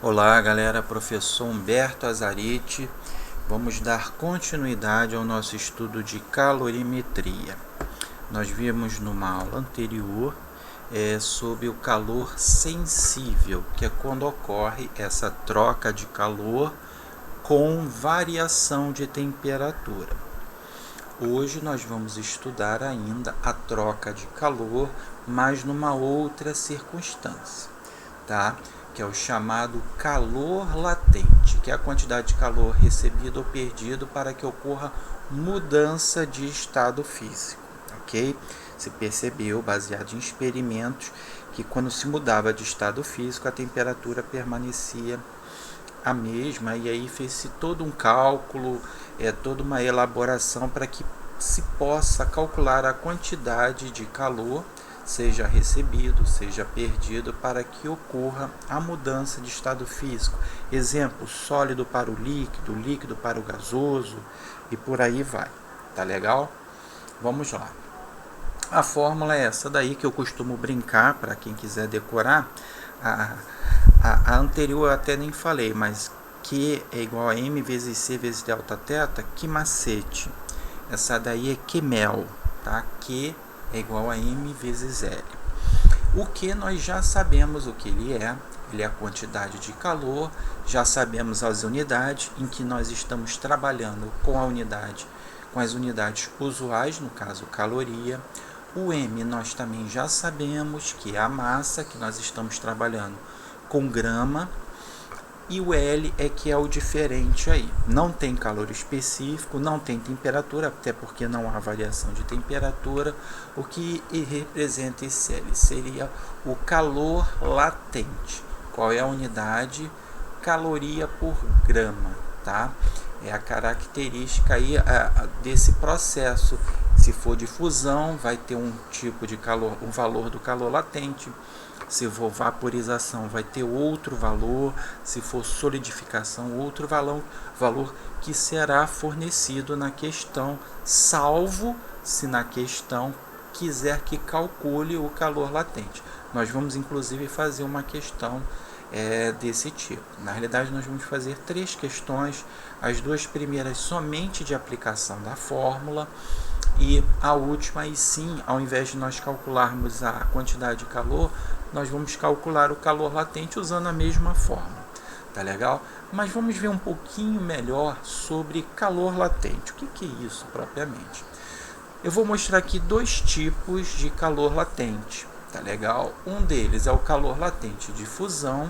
Olá galera, professor Humberto Azariti. Vamos dar continuidade ao nosso estudo de calorimetria. Nós vimos numa aula anterior sobre o calor sensível, que é quando ocorre essa troca de calor com variação de temperatura. Hoje nós vamos estudar ainda a troca de calor, mas numa outra circunstância, tá? Que é o chamado calor latente, que é a quantidade de calor recebido ou perdido para que ocorra mudança de estado físico, ok? Você percebeu, baseado em experimentos, que quando se mudava de estado físico, a temperatura permanecia a mesma, e aí fez-se todo um cálculo, toda uma elaboração para que se possa calcular a quantidade de calor, seja recebido, seja perdido, para que ocorra a mudança de estado físico. Exemplo, sólido para o líquido, líquido para o gasoso, e por aí vai. Tá legal? Vamos lá. A fórmula é essa daí que eu costumo brincar, para quem quiser decorar. A anterior eu até nem falei, mas Q é igual a M vezes C vezes delta teta. Que macete? Essa daí é QMEL, tá? Q é igual a M vezes L. O que nós já sabemos o que ele é a quantidade de calor, já sabemos as unidades em que nós estamos trabalhando com as unidades usuais, no caso caloria. O M nós também já sabemos que é a massa, que nós estamos trabalhando com grama, e o L é que é o diferente aí. Não tem calor específico, não tem temperatura, até porque não há variação de temperatura. O que representa esse L? Seria o calor latente. Qual é a unidade? Caloria por grama, tá? É a característica aí desse processo. Se for de fusão, vai ter um tipo de calor, um valor do calor latente. Se for vaporização, vai ter outro valor. Se for solidificação, outro valor que será fornecido na questão, salvo se na questão quiser que calcule o calor latente. Nós vamos inclusive fazer uma questão desse tipo. Na realidade, nós vamos fazer 3 questões, as 2 primeiras somente de aplicação da fórmula, e a última, aí sim, ao invés de nós calcularmos a quantidade de calor, nós vamos calcular o calor latente usando a mesma fórmula. Tá legal? Mas vamos ver um pouquinho melhor sobre calor latente. O que é isso propriamente? Eu vou mostrar aqui 2 tipos de calor latente. Tá legal? Um deles é o calor latente de fusão,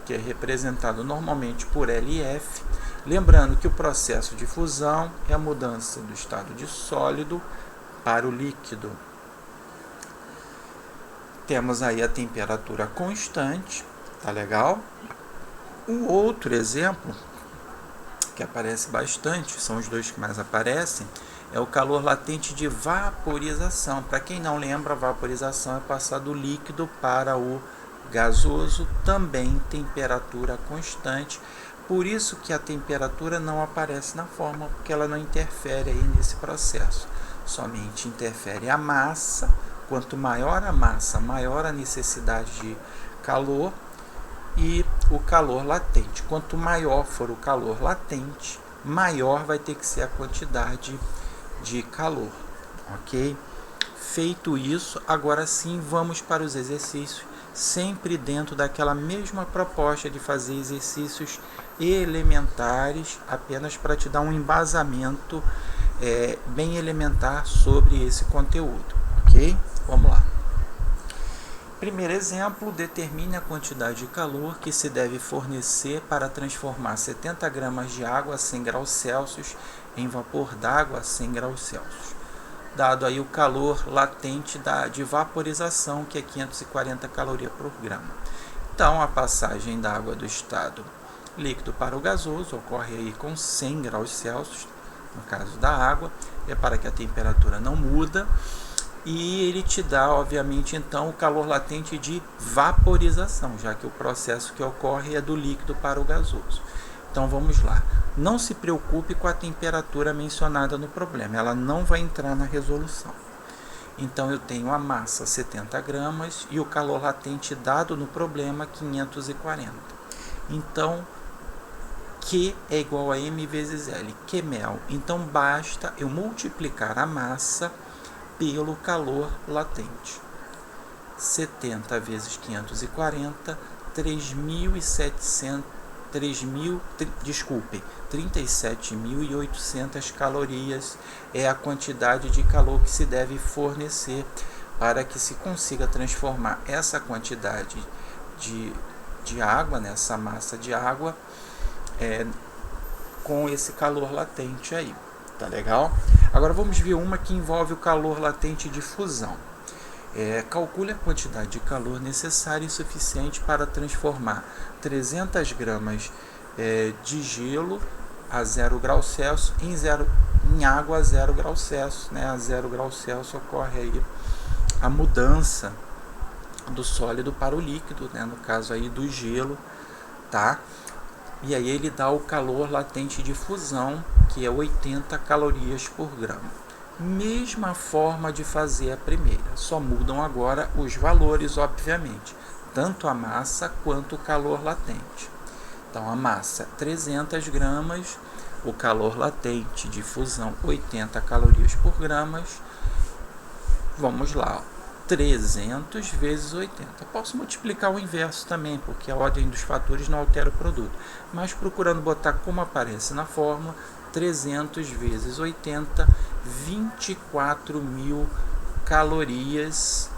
que é representado normalmente por LF. Lembrando que o processo de fusão é a mudança do estado de sólido para o líquido. Temos aí a temperatura constante, tá legal? Um outro exemplo que aparece bastante, são os 2 que mais aparecem, é o calor latente de vaporização. Para quem não lembra, a vaporização é passar do líquido para o gasoso, também temperatura constante. Por isso que a temperatura não aparece na fórmula, porque ela não interfere aí nesse processo. Somente interfere a massa. Quanto maior a massa, maior a necessidade de calor, e o calor latente. Quanto maior for o calor latente, maior vai ter que ser a quantidade de calor, ok? Feito isso, agora sim vamos para os exercícios, sempre dentro daquela mesma proposta de fazer exercícios elementares, apenas para te dar um embasamento bem elementar sobre esse conteúdo, ok? Vamos lá. Primeiro exemplo, determine a quantidade de calor que se deve fornecer para transformar 70 gramas de água a 100 graus Celsius em vapor d'água a 100 graus Celsius. Dado aí o calor latente de vaporização, que é 540 calorias por grama. Então, a passagem da água do estado líquido para o gasoso ocorre aí com 100 graus Celsius, no caso da água, é para que a temperatura não muda. E ele te dá, obviamente, então, o calor latente de vaporização, já que o processo que ocorre é do líquido para o gasoso. Então, vamos lá. Não se preocupe com a temperatura mencionada no problema, ela não vai entrar na resolução. Então, eu tenho a massa 70 gramas e o calor latente dado no problema 540. Então, Q é igual a M vezes L, Qmel. Então, basta eu multiplicar a massa pelo calor latente. 70 vezes 540, 37.800 calorias é a quantidade de calor que se deve fornecer para que se consiga transformar essa quantidade de água, nessa massa de água, com esse calor latente aí. Tá legal? Agora vamos ver uma que envolve o calor latente de fusão. Calcule a quantidade de calor necessária e suficiente para transformar 300 gramas de gelo a 0 graus Celsius em água a 0 graus Celsius. A 0 graus Celsius ocorre aí a mudança do sólido para o líquido, no caso aí do gelo, tá? E aí ele dá o calor latente de fusão, que é 80 calorias por grama. Mesma forma de fazer a primeira, só mudam agora os valores, obviamente, tanto a massa quanto o calor latente. Então a massa 300 gramas, o calor latente de fusão 80 calorias por gramas. Vamos lá, 300 vezes 80. Posso multiplicar o inverso também, porque a ordem dos fatores não altera o produto. Mas procurando botar como aparece na fórmula, 300 vezes 80, 24.000 calorias,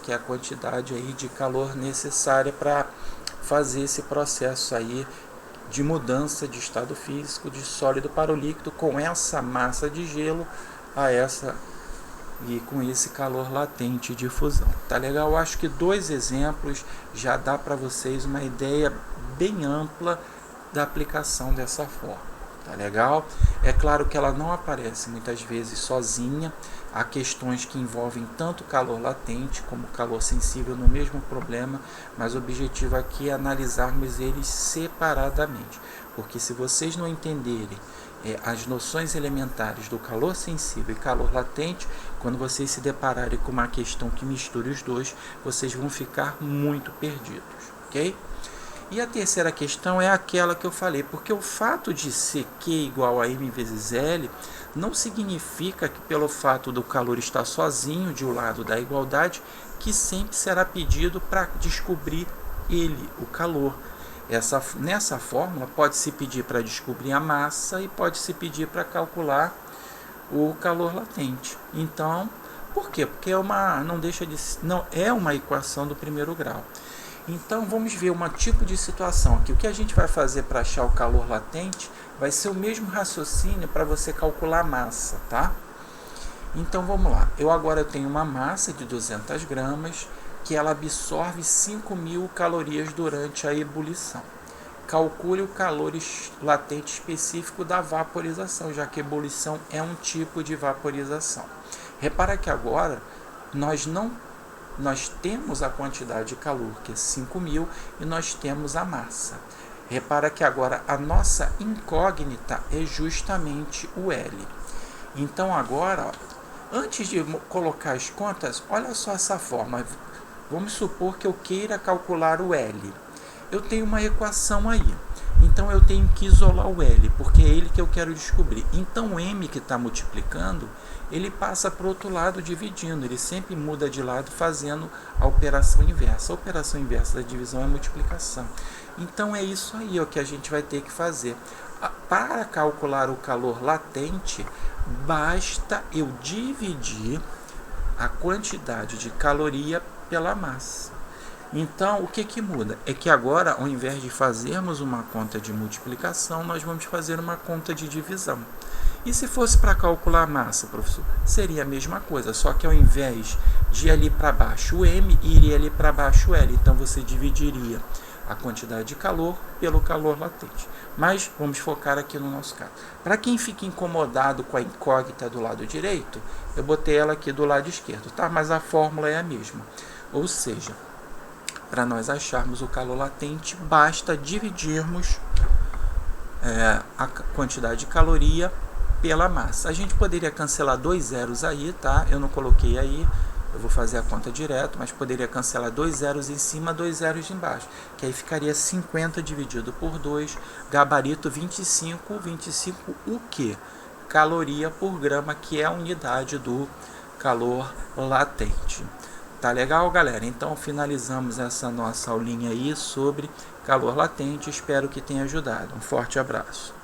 que é a quantidade aí de calor necessária para fazer esse processo aí de mudança de estado físico de sólido para o líquido com essa massa de gelo e com esse calor latente de fusão. Tá legal? Eu acho que 2 exemplos já dá para vocês uma ideia bem ampla da aplicação dessa forma. Tá legal? É claro que ela não aparece muitas vezes sozinha. Há questões que envolvem tanto calor latente como calor sensível no mesmo problema, mas o objetivo aqui é analisarmos eles separadamente, porque se vocês não entenderem as noções elementares do calor sensível e calor latente, quando vocês se depararem com uma questão que misture os dois, vocês vão ficar muito perdidos, ok? E a terceira questão é aquela que eu falei, porque o fato de ser Q igual a M vezes L não significa que pelo fato do calor estar sozinho de um lado da igualdade, que sempre será pedido para descobrir ele, o calor. Nessa fórmula pode-se pedir para descobrir a massa e pode-se pedir para calcular o calor latente. Então, por quê? Porque não é uma equação do primeiro grau. Então vamos ver um tipo de situação aqui. O que a gente vai fazer para achar o calor latente vai ser o mesmo raciocínio para você calcular a massa, tá? Então vamos lá. Eu tenho uma massa de 200 gramas que ela absorve 5.000 calorias durante a ebulição. Calcule o calor latente específico da vaporização, já que ebulição é um tipo de vaporização. Repara que agora nós temos a quantidade de calor, que é 5.000, e nós temos a massa. Repara que agora a nossa incógnita é justamente o L. Então agora, antes de colocar as contas, olha só essa forma. Vamos supor que eu queira calcular o L. Eu tenho uma equação aí. Então eu tenho que isolar o L, porque é ele que eu quero descobrir. Então o M que está multiplicando, ele passa para o outro lado dividindo. Ele sempre muda de lado fazendo a operação inversa. A operação inversa da divisão é multiplicação. Então é isso aí que a gente vai ter que fazer. Para calcular o calor latente, basta eu dividir a quantidade de caloria pela massa. Então, o que muda? É que agora, ao invés de fazermos uma conta de multiplicação, nós vamos fazer uma conta de divisão. E se fosse para calcular a massa, professor? Seria a mesma coisa, só que ao invés de ir ali para baixo o M, iria ali para baixo o L. Então, você dividiria a quantidade de calor pelo calor latente. Mas vamos focar aqui no nosso caso. Para quem fica incomodado com a incógnita do lado direito, eu botei ela aqui do lado esquerdo, tá? Mas a fórmula é a mesma. Ou seja, para nós acharmos o calor latente, basta dividirmos a quantidade de caloria pela massa. A gente poderia cancelar 2 zeros aí, tá? Eu não coloquei aí, eu vou fazer a conta direto, mas poderia cancelar 2 zeros em cima, 2 zeros embaixo, que aí ficaria 50 dividido por 2, gabarito 25, 25 o quê? Caloria por grama, que é a unidade do calor latente. Tá legal, galera? Então finalizamos essa nossa aulinha aí sobre calor latente. Espero que tenha ajudado. Um forte abraço.